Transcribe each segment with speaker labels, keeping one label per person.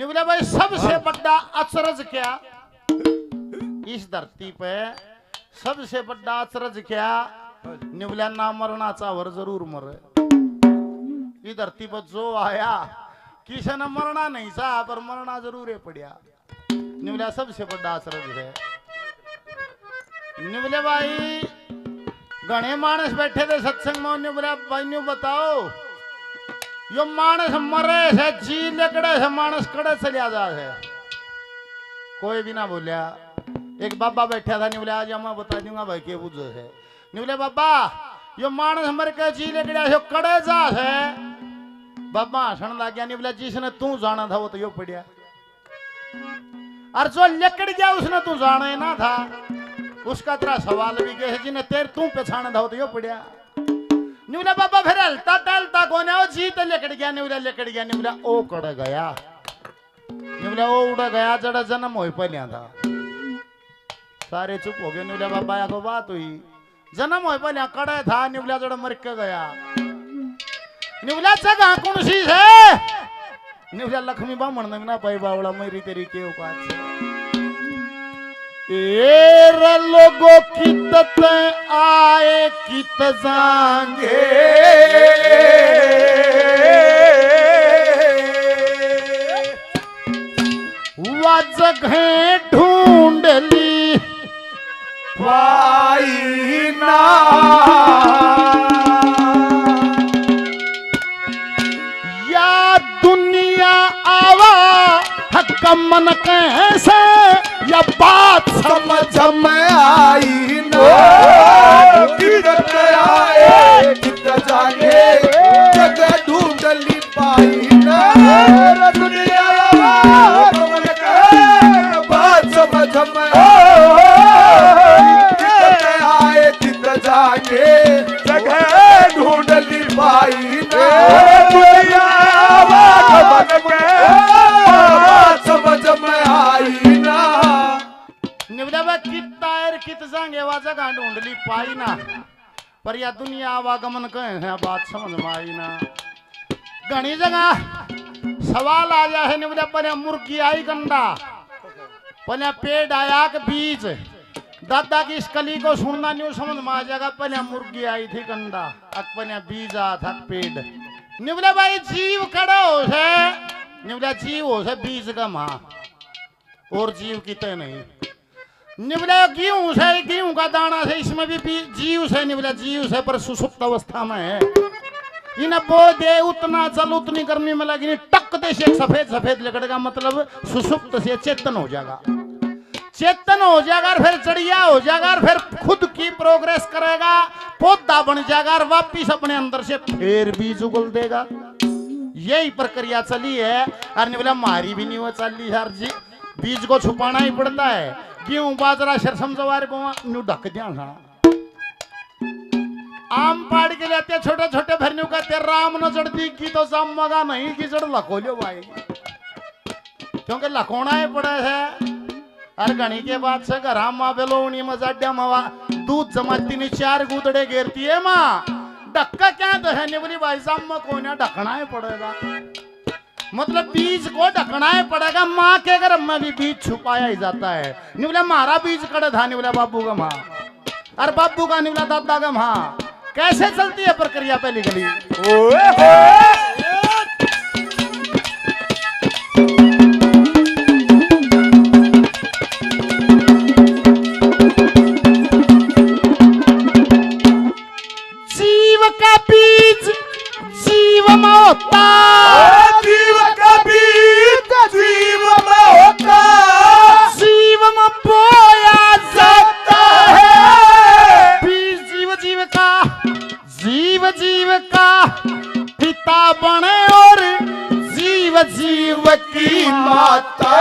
Speaker 1: निवले भाई सबसे बड़ा अचरज क्या इस धरती पे, सबसे बड़ा अचरज क्या निवल्या ना मरना चावर जरूर मरे। इस धरती पर जो आया किसी ने मरना नहीं चाहा पर मरना जरूर है पड़िया। निवल्या सबसे बड़ा अचरज है। निवले भाई घने मानस बैठे थे सत्संग में, निवल्या भाई ने बताओ यो मानस मरे है जी लकड़े से मानस कड़े चलिया जा है। कोई भी ना बोलिया। एक बाबा बैठा था, निवले आज मैं बता दूंगा भाई के बुझ है। निवले बाबा यो मानस मर के जी लकड़े से कड़े जा है। बाबा हसन लग गया। निवले जिसने तू जाना था वो तो यो पड़िया, और जो लकड़ गया उसने तू जाना ना था उसका तेरा सवाल भी के है। जिन्हें तेरे तू पहचाना था वो तो यो पड़िया। निवला बाबा फिर हलता टलता कोने ओ जी तो लेकड़ गया। निवला लेकड़ गया। निवला ओ कड़ गया। निवला ओ उड़ गया जड़ा जन्म हो पहले था। सारे चुप हो गए। निवला बाबा को बात हुई जन्म हो पहले कड़े था। निवला जड़ा मर के गया। निवला जगह कौन सी है? निवला लक्ष्मी बामण ना पाई बावड़ा मेरी तेरी के औकात एरे लोगों की तत आए की तजांगे वह जगह ढूंढ ली पाई ना। या दुनिया आवा कमन कैसे या बात समझ में आई ना।
Speaker 2: किधर आए किधर जाए जगह ढूंढ ली पाई ना। दुनिया बात समझ में किधर आए किधर जाए जगह ढूंढ ली पाई ना। दुनिया समझ में आई ना।
Speaker 1: निवला कित जाएंगे वह जगह ढूंढ ली पाई ना। पर या दुनिया आवागमन कहे है बात समझ में आई ना। घनी जगह सवाल आ जाए। निवला पहले मुर्गी आई गंडा, पहले पेड़ आया के बीज। दादा की इस कली को सुनना नहीं समझ में आ जाएगा। पहले मुर्गी आई थी गंडा, अब पहले बीज आया था पेड़। निवला भाई जीव खड़ा हो से, निवला जीव हो से बीज का मां और जीव कितने नहीं। निवला गेहूं से, गेहूं का दाना से, इसमें भी जीव से। निवला जीव से पर सुसुप्त अवस्था में है। इन्हें बो दे उतना चल उतनी गर्मी में लगी टक दे से सफेद सफेद लगेगा, मतलब सुसुप्त से चेतन हो जाएगा। चेतन हो जाएगा फिर चढ़िया हो जाएगा, फिर खुद की प्रोग्रेस करेगा, पौधा बन जाएगा और वापिस अपने अंदर से फिर बीज उगल देगा। यही प्रक्रिया चली है। और निवला मारी भी नहीं वो चली यार जी, बीज को छुपाना ही पड़ता है। गेहूं बाजरा सरसम जवार को ढक दिया। आम पाड़ के लेते छोटे छोटे भरने कहते राम न चढ़ती की तो जाम मगा नहीं की चढ़ लखो लो भाई, क्योंकि लखोना ही पड़े है। और घनी के बाद से घर माँ बेलोनी मजाड्या मावा दूध जमाती नहीं 4 गुदड़े घेरती है माँ। ढक्का क्या तो है निवली भाई जाम में कोई ना ढकना ही पड़ेगा, मतलब बीज को ढकना ही पड़ेगा। माँ के गर्भ में भी बीज छुपाया ही जाता है। निवला मारा बीज कड़े था निवला बाबू का माँ, और बाबू का निवला दादा का माँ। कैसे चलती है प्रक्रिया पहली गली। जीव का बीज जीव में होता,
Speaker 2: जीव का बीज जीव में होता,
Speaker 1: जीव में बोया जाता है। बीज जीव जीव का, जीव जीव का पिता बने और जीव जीव की माता।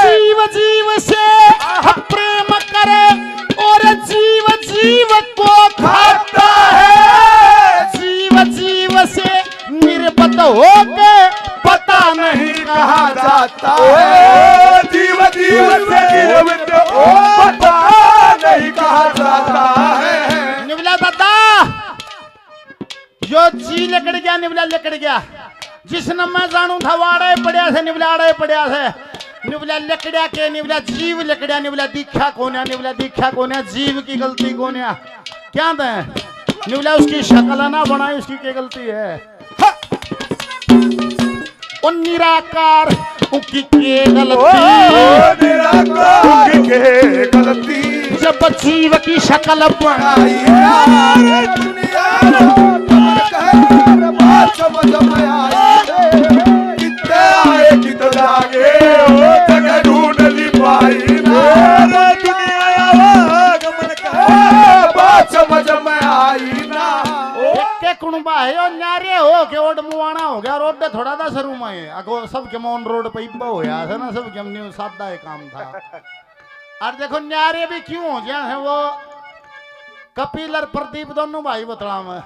Speaker 1: जीव जीव से प्रेम करे और जीव जीव को खाता है। जीव जीव से निर्बत होके पता नहीं कहा जाता है।
Speaker 2: जीव जीव से निर्बत पता नहीं कहा जाता है।
Speaker 1: निवला दादा यो जी लकड़ गया, निवला लकड़ गया। जिसने मैं जानू था वाड़े पड़िया से निवलाड़े पड़िया से निवला लकड़िया के निवला जीव लकड़िया निवला दीक्षा कोन्या निवला दीक्षा कोन्या जीव की गलती कोन्या क्या दे निवला उसकी शक्ल ना बनाई उसकी क्या गलती है उन निराकार उनकी के गलती
Speaker 2: निराकार के गलती
Speaker 1: जब जीव की शक्ल बनाई
Speaker 2: दुनिया बात समझ में आई कितने आए कितने लागे जगह ढूंढ ली पाई दुनिया गमन का बात समझ में आई ना
Speaker 1: के कुणबा है और न्यारे हो के ओड मुआना हो गया रोड थोड़ा दा सरू में अगो सब के मौन रोड पे इब्बा होया था ना सब के न्यू सादा है काम था और देखो न्यारे भी क्यों हो गया है वो कपिल और प्रदीप दोनों भाई बतला में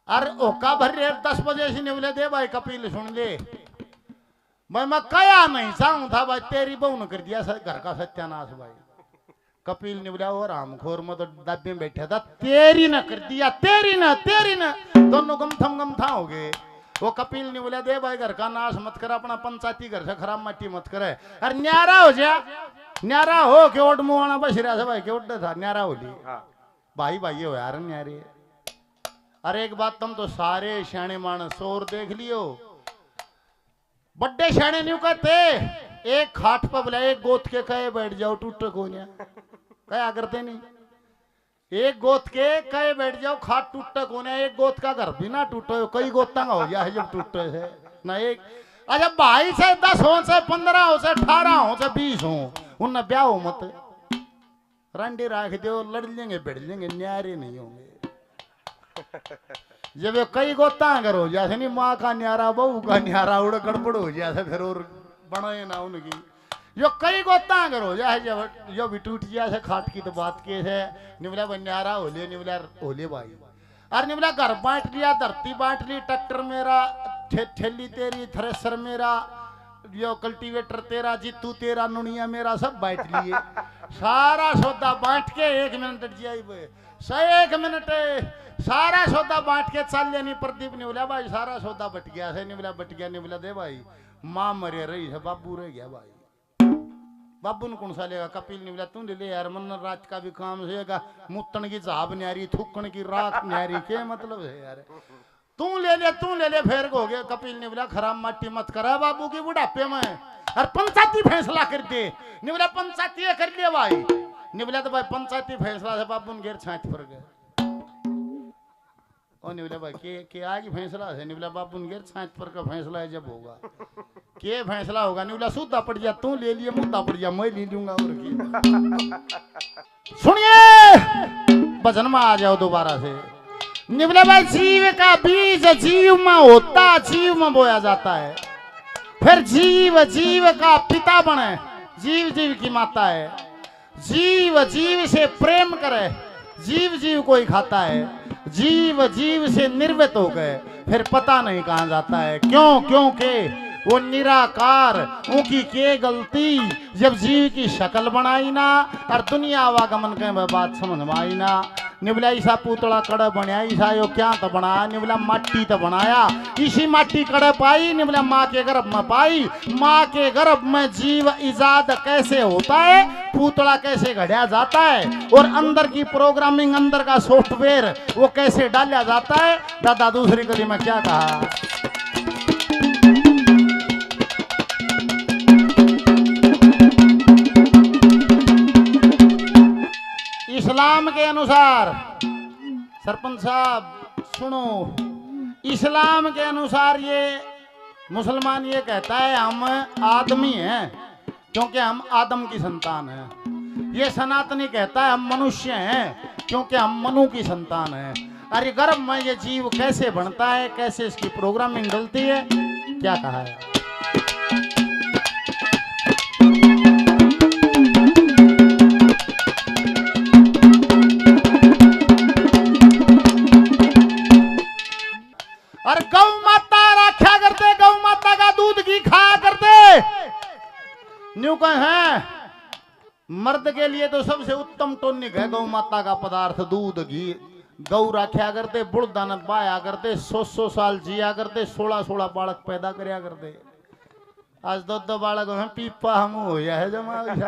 Speaker 1: अरे ओका भर 10 बजे से निवले दे भाई कपिल सुन ले मैं कया नहीं चाहूं था भाई तेरी बहू ने कर दिया घर का सत्यानाश भाई कपिल निवला और रामखोर में तो डब्बे में बैठा था तेरी न कर दिया तेरी न दोनों गम था हो गए वो कपिल निवला दे भाई घर का नाश मत कर अपना पंचायती घर से खराब मट्टी मत करे अरे न्यारा हो जा न्यारा हो के ओट मुआना बस रहा भाई के ओट था न्यारा हो ली भाई भाई हो यार न्यारे अरे एक बात तुम तो सारे शाणे मानस और देख लियो बड्डे शाणे न्यू कहते एक खाट पर बोला एक गोत के कहे बैठ जाओ टूट को क्या करते नहीं एक गोत के कहे बैठ जाओ खाट टूट को एक गोत का घर भी ना टूटे कई गोता हो गया है जब टूटे से ना एक अच्छा भाई से 10 हो से 15 हो से 18 हो से 20 हो उन ब्याह हो मत रंडी राख दो लड़ लेंगे बैठ लेंगे न्यारे नहीं होंगे जब ये कई गोता करो जैसे नहीं माँ का न्यारा बहू का न्यारा उड़ गड़बड़ हो जैसे फिर और बने ना उनकी यो कई गोता करो जैसे जब जो भी टूट जैसे खाट की तो बात के है निवला न्यारा होले निवला होले भाई अरे निवला घर बांट लिया धरती बांट ली ट्रैक्टर मेरा ठेली तेरी थ्रेसर मेरा यो कल्टीवेटर तेरा जीतू तेरा नुनिया मेरा सब बांट लिए सारा सौदा बांट के 1 मिनट जाई 1 मिनट सारा सौदा बांट के चल लेनी प्रदीप निवला भाई सारा सौदा बट गया है निवला बट गया निवला दे भाई माँ मरे रही है बाबू रह गया भाई बाबू ने कौन सा लेगा कपिल निवला तू ले यार मन रात का भी काम सेगा मुत्तन की झाब न्यारी थूकन की राख न्यारी के मतलब है यार तू ले ले फेर हो गया कपिल निवला खराब मट्टी मत करा बाबू की बुढ़ापे में और पंचायती फैसला कर दे निवला पंचायती कर लिया भाई निवला तो भाई पंचायती फैसला से बाबू ने घेर छाछ पर गए ओ निवला भाई के आगे फैसला है निवला बाबू ने घेर छाछ पर का फैसला है जब होगा के फैसला होगा निवला सूदा पड़ जा तू ले लिया मुद्दा पड़ जा मैं ले लूंगा और सुनिए भजन में आ जाओ दोबारा से निवला भाई जीव का बीज जीव में होता जीव में बोया जाता है फिर जीव जीव का पिता बने जीव जीव की माता है जीव जीव से प्रेम करे जीव जीव को ही खाता है जीव जीव से निर्वत हो गए फिर पता नहीं कहां जाता है क्यों क्योंकि वो निराकार उनकी के गलती जब जीव की शक्ल बनाई ना और दुनिया आवागमन के बात समझ में आई ना निवला ईसा पुतला कड़ बनाया ईसा यो क्या तो बनाया निवला माटी तो बनाया इसी माटी कड़ पाई निवला माँ के गर्भ में पाई माँ के गर्भ में जीव इजाद कैसे होता है पुतला कैसे घड़िया जाता है और अंदर की प्रोग्रामिंग अंदर का सॉफ्टवेयर वो कैसे डाला जाता है दादा दूसरी कली में क्या कहा इस्लाम के अनुसार सरपंच साहब सुनो इस्लाम के अनुसार ये मुसलमान ये कहता है हम आदमी हैं क्योंकि हम आदम की संतान हैं ये सनातनी कहता है हम मनुष्य हैं क्योंकि हम मनु की संतान हैं अरे गर्भ में ये जीव कैसे बनता है कैसे इसकी प्रोग्रामिंग गलती है क्या कहा है और गौ माता रखा करते गौ माता का दूध घी खाया करते न्यू कहे हैं मर्द के लिए तो सबसे उत्तम टॉनिक है गौ माता का पदार्थ दूध घी गौ रखा करते, बुढ़दानत बाया करते, 100 साल जिया करते, 16 बालक पैदा करया करते। आज 2 बालक हैं, पीपा हम हो है जमा लिख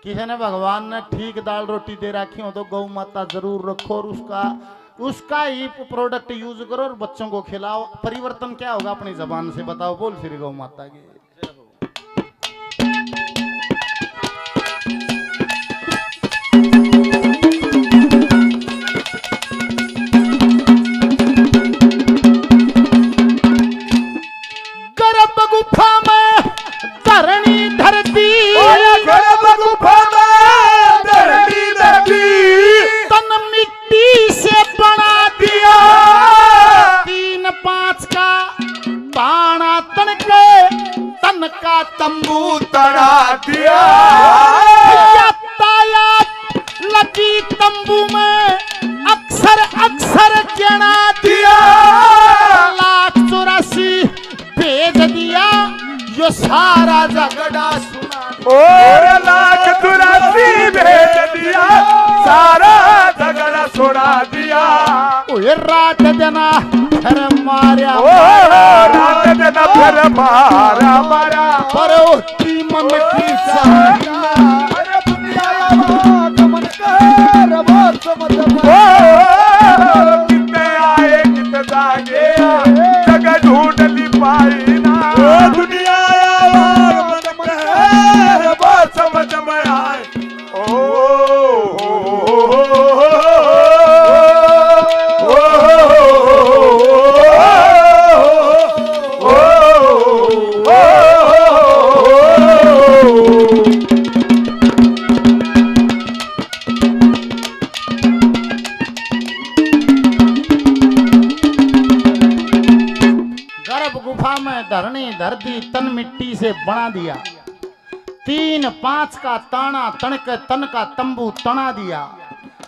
Speaker 1: किसी ने भगवान ने ठीक दाल रोटी दे रखी हो तो गौ माता जरूर रखो और उसका ही प्रोडक्ट यूज करो और बच्चों को खिलाओ। परिवर्तन क्या होगा अपनी जबान से बताओ, बोल श्री गौ माता की। गर्भ गुफा में धरणी धरती,
Speaker 2: गर्भ गुफा में धरणी धरती,
Speaker 1: तन मिट्टी से बना दिया, 3-5 का ताना तनके, तन का तंबू
Speaker 2: तड़ा दिया।
Speaker 1: यातायात लगी तंबू में, अक्सर अक्सर गिना दिया, 1,84,000 भेज दिया, यो सारा झगड़ा सुना
Speaker 2: और 1,84,000 भेज दिया, सारा झगड़ा सुना दिया।
Speaker 1: ओए रात देना फिर मारा,
Speaker 2: रात देना फिर मारा मारा,
Speaker 1: पर होती मन की चाहना।
Speaker 2: अरे दुनिया गमन कर वो समझ कितने आए कितने जागे, जगह ढूंढ ली पाई ना। दुनिया गमन कर वो समझ में आए।
Speaker 1: धरनी धरती तन मिट्टी से बना दिया, 3-5 का ताना तनक तन का तंबू तना दिया,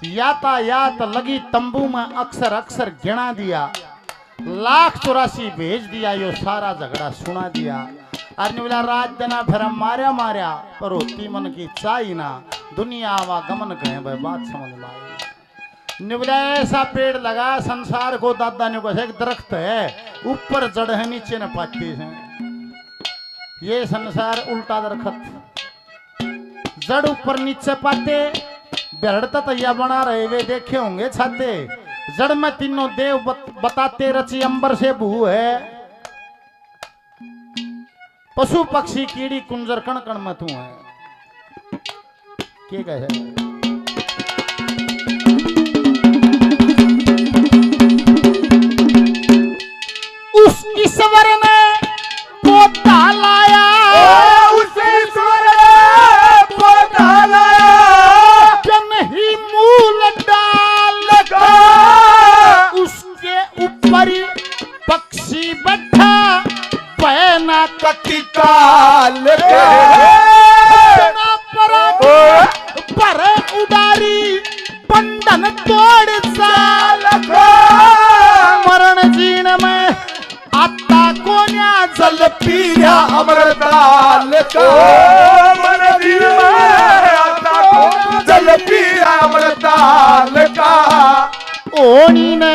Speaker 1: यातायात लगी तंबू में अक्सर अक्सर गिना दिया, 1,84,000 भेज दिया, यो सारा झगड़ा सुना दिया। अरे बोला रात देना फिर मारा मारा, पर होती मन की चाही ना, दुनिया आवागमन कहे भाई बात समझ में आई। निबला ऐसा पेड़ लगा संसार को, दादा ने कहा एक दरख्त है, ऊपर जड़ है नीचे न पाती है। ये संसार उल्टा दरख्त, जड़ ऊपर नीचे पाते, बेरड़ता तैया बना रहे वे देखे होंगे छाते, जड़ में तीनों देव बताते, रची अंबर से भू है, पशु पक्षी कीड़ी कुंजर कण कण में तू है। के कहे उस ईश्वर ने पोता लाया,
Speaker 2: उस ईश्वर ने पोता लाया,
Speaker 1: जन ही मूल डाल लगा, उसके ऊपर पक्षी बैठा, पहना
Speaker 2: कटी काल
Speaker 1: पर उडारी, बंधन तोड़ साल, मरण जीण में आता कोन्या, जल
Speaker 2: पीया अमृताल का, मरण जीण में आता कोन्या, जल पीया अमृताल का।
Speaker 1: ओनी ने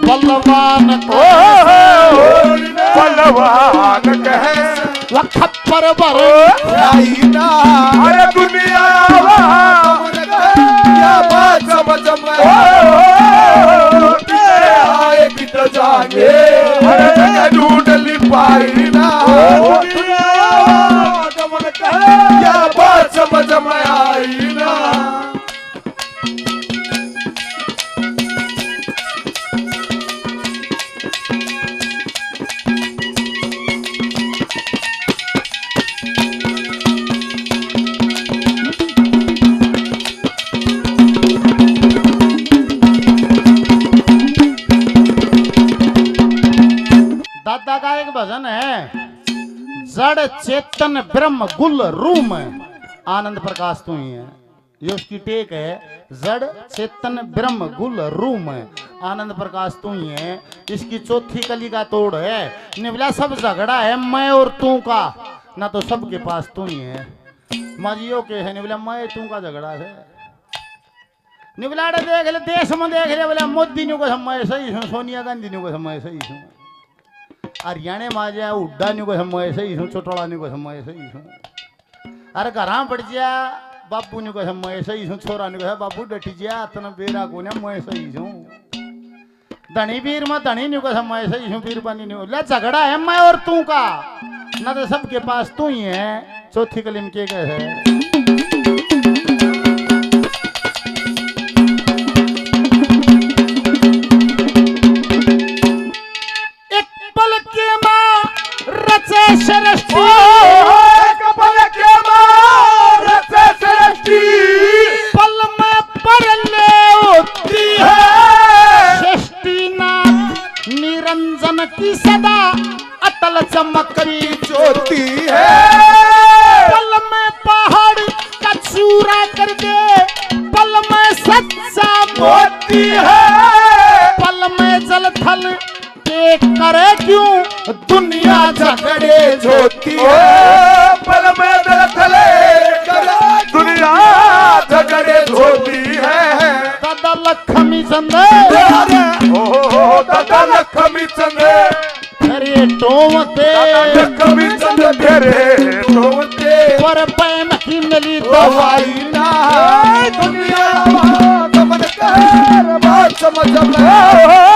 Speaker 1: बलवान को,
Speaker 2: बलवान कहे
Speaker 1: वक्त पर बर
Speaker 2: ना, अरे दुनिया क्या बात समझ में आए कि तो जागे, अरे जगह ढूंढ ली पाई ना। क्या बात समझ में आई ना।
Speaker 1: दादा का एक भजन है, जड़ चेतन ब्रह्म गुल रूम, आनंद प्रकाश तू ही है, ये उसकी टेक है। जड़ चेतन ब्रह्म गुल रूम, आनंद प्रकाश तू ही है, इसकी चौथी कली का तोड़ है। निबला सब झगड़ा है मैं और तू का, ना तो सबके पास तू ही है। माजियो के है निबला मैं तू का झगड़ा है, निवलाड़े देख ले देश में देख ले बोले मोदी न्यू को समय सही हूँ सोनिया गांधी न्यू को समय सही हूँ हरियाणा में आ जाए हुड्डा न्यू को समय सही हूँ चौटाला न्यू को समय सही हूँ अरे घर पड़ जा बापू न्यू को समय सही हूँ छोरा न्यू को बापू डटी जा इतना बेरा को मैं सही हूँ धनी वीर में धनी न्यू को समय सही हूँ वीर बनी न्यू ले झगड़ा है मैं और तू का ना तो सबके पास तू ही है चौथी कलीम के गए है सृष्टि
Speaker 2: कपल के मार से सृष्टि
Speaker 1: पल में परले होती है सृष्टिनाथ निरंजन की सदा अतल चमकती
Speaker 2: ज्योति है
Speaker 1: पल में पहाड़ का चूरा कर दे पल में सच्चा
Speaker 2: मोती है
Speaker 1: पल में जल थल के करे क्यों दुनिया झगड़े
Speaker 2: ज्योति है पल में दल थले दुनिया झगड़े ज्योति है
Speaker 1: दादा लक्ष्मी चंदे
Speaker 2: ओ दादा लक्ष्मी चंदे
Speaker 1: अरे टोमते
Speaker 2: लक्ष्मी चंदे तेरे टोमते
Speaker 1: पर पैम की मिली
Speaker 2: दवाई ना दुनिया गमन कर बात समझ ले